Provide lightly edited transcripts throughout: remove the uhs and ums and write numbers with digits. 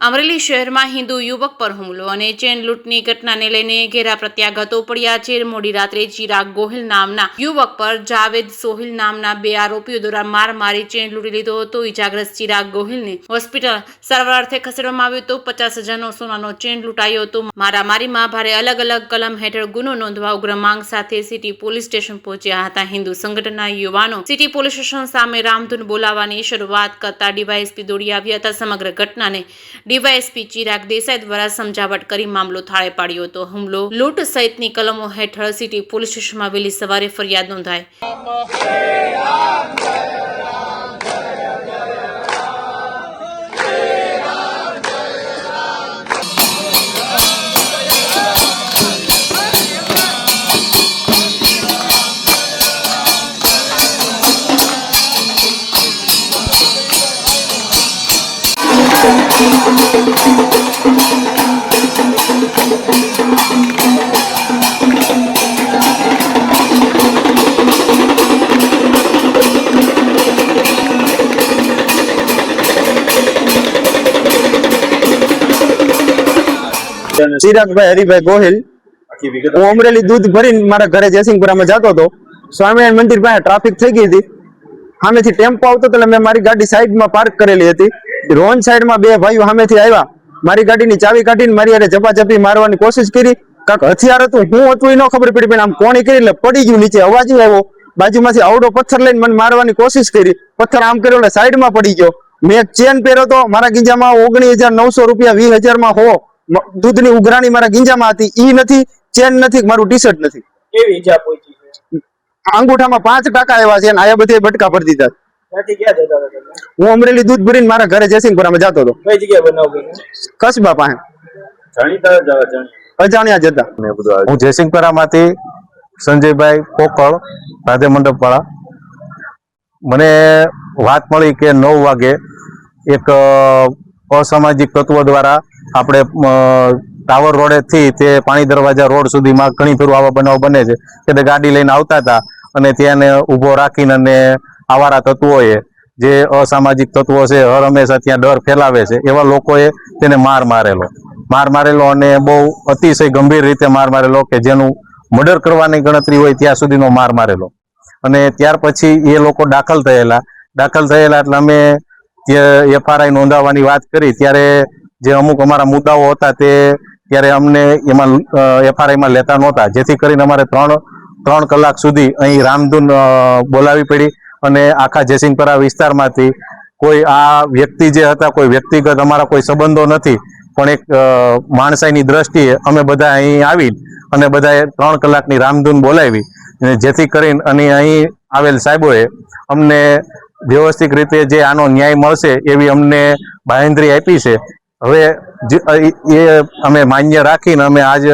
અમરેલી શહેરમાં હિન્દુ યુવક પર હુમલો અને ચેન લૂંટની ઘટનાને લઈને ઘેરા પ્રત્યાઘાતો પડ્યા છે। મોડી રાત્રે ચિરાગ ગોહિલ નામના યુવક પર જાવેદ સોહિલ નામના બે આરોપીઓ દ્વારા માર મારી ચેન લૂંટી લીધો હતો। ઇજાગ્રસ્ત ચિરાગ ગોહિલને હોસ્પિટલ સારવાર અર્થે ખસેડવામાં આવ્યો હતો। 50,000નો સોનાનો ચેન લૂંટાયો હતો। મારામારીમાં ભારે અલગ અલગ કલમ હેઠળ ગુનો નોંધવા ઉગ્ર માંગ સાથે સિટી પોલીસ સ્ટેશન પહોંચ્યા હતા। હિન્દુ સંગઠનના યુવાનો સિટી પોલીસ સ્ટેશન સામે રામધૂન બોલાવવાની શરૂઆત કરતા ડીવાયએસપી દોડી આવ્યા હતા। સમગ્ર ઘટનાને ડીવાયએસપી ચિરાગ દેસાઈ દ્વારા સમજાવટ કરી મામલો થાળે પાડ્યો હતો। હુમલો લૂંટ સહિતની કલમો હેઠળ સિટી પોલીસ સ્ટેશનમાં વહેલી સવારે ફરિયાદ નોંધાઈ। ચિરાગભાઈ હરિભાઈ ગોહિલ, હું અમરેલી દૂધ ભરીને મારા ઘરે જયસિંહપુરામાં જતો હતો। સ્વામિનારાયણ મંદિર પાસે ટ્રાફિક થઈ ગઈ હતી। સામેથી ટેમ્પો આવતો એટલે મેં મારી ગાડી સાઈડમાં પાર્ક કરેલી હતી। રોંગ સાઈડમાં બે ભાઈઓ સામેથી આવ્યા, મારી ગાડીની ચાવી કાઢીને મારી હારે ઝપાઝપી મારવાની કોશિશ કરી। કાંક હથિયાર હતું, હું હતું એ ન ખબર પડી, પણ આમ કોણી કરી એટલે પડી ગયું નીચે। અવાજ આવ્યો, બાજુમાંથી આવડો પથ્થર લઈને મને મારવાની કોશિશ કરી। પથ્થર આમ કર્યો એટલે સાઈડમાં પડી ગયો। મેં એક ચેન પહેર્યો હતો, મારા ગીંજામાં 19,900 રૂપિયા, 20,000માં હો દૂધની ઉઘરાણી મારા ગીંજામાં હતી। ઈ નથી, ચેન નથી, મારું ટી શર્ટ નથી। કેવી ઈજા પહોંચી છે? અંગૂઠામાં 5 ટાંકા આવ્યા છે અને આયા બધે બટકા ભરી દીધા। ત્યાંથી ક્યાં જતા હતા તમે? હું અમરેલી દૂધ ભરીને મારા ઘરે જયસિંહપુરામાં જતો હતો। કઈ જગ્યાએ બનાવ બન્યો? કસબા પાસે અજાણ્યા જ હતા। હું જયસિંહપુરામાંથી સંજયભાઈ કોકળ, રાધે મંડપ વાળા। મને વાત મળી કે 9 વાગે એક અસામાજિક તત્વો દ્વારા આપણે ટાવર રોડે થી તે પાણી દરવાજા રોડ સુધીમાં ઘણી ફેરું આવા બનાવ બને છે કે ગાડી લઈને આવતા હતા અને ત્યાં ઉભો રાખીને અને આવારા તત્વોએ, જે અસામાજિક તત્વો છે, હર હંમેશા ત્યાં ડર ફેલાવે છે, એવા લોકોએ તેને માર મારેલો અને બહુ અતિશય ગંભીર રીતે માર મારેલો કે જેનું મર્ડર કરવાની ગણતરી હોય ત્યાં સુધીનો માર મારેલો। અને ત્યાર પછી એ લોકો દાખલ થયેલા એટલે અમે એફઆરઆઈ નોંધાવવાની વાત કરી ત્યારે જે અમુક અમારા મુદ્દાઓ હતા તે ત્યારે અમને એમાં એફઆરઆઈમાં લેતા નહોતા, જેથી કરીને અમારે 3 કલાક સુધી અહીં રામધૂન બોલાવી પડી। અને આખા જયસિંહપુરા વિસ્તારમાંથી કોઈ આ વ્યક્તિ જે હતા, કોઈ વ્યક્તિગત અમારા કોઈ સંબંધો નથી, પણ એક માણસાઈની દ્રષ્ટિએ અમે બધા અહીં આવી અને બધાએ 3 કલાકની રામધૂન બોલાવી, જેથી કરીને અને અહીં આવેલ સાહેબોએ અમને વ્યવસ્થિત રીતે જે આનો ન્યાય મળશે એવી અમને બાંહેધરી આપી છે। હવે એ અમે માન્ય રાખીને અમે આજ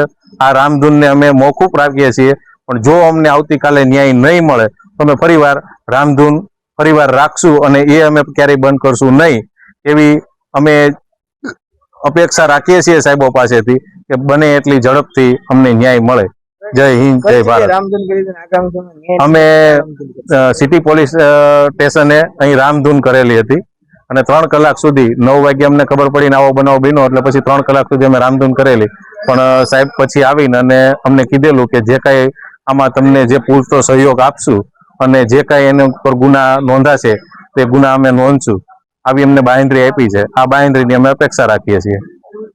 આ રામધૂનને અમે મોકૂફ રાખીએ છીએ, પણ જો અમને આવતીકાલે ન્યાય નહીં મળે તો અમે ફરીવાર રામધૂન રાખશું અને એ અમે ક્યારેય બંધ કરશું નહીં, એવી અમે અપેક્ષા રાખીએ છીએ સાહેબો પાસેથી કે બને એટલી ઝડપથી અમને ન્યાય મળે। જય હિન્દ, જય ભારત। અમે સિટી પોલીસ સ્ટેશને અહીં રામધૂન કરેલી હતી અને 3 કલાક સુધી 9 વાગે અમને ખબર પડીને આવો બનાવ બન્યો એટલે પછી 3 કલાક સુધી અમે રામધૂન કરેલી। પણ સાહેબ પછી આવીને અને અમને કીધેલું કે જે કાંઈ આમાં તમને જે પૂરતો સહયોગ આપશું અને જે કાંઈ એના ઉપર ગુના નોંધાશે તે ગુના અમે નોંધશું, આવી અમને બાંહેધરી આપી છે। આ બાંહેધરીની અમે અપેક્ષા રાખીએ છીએ।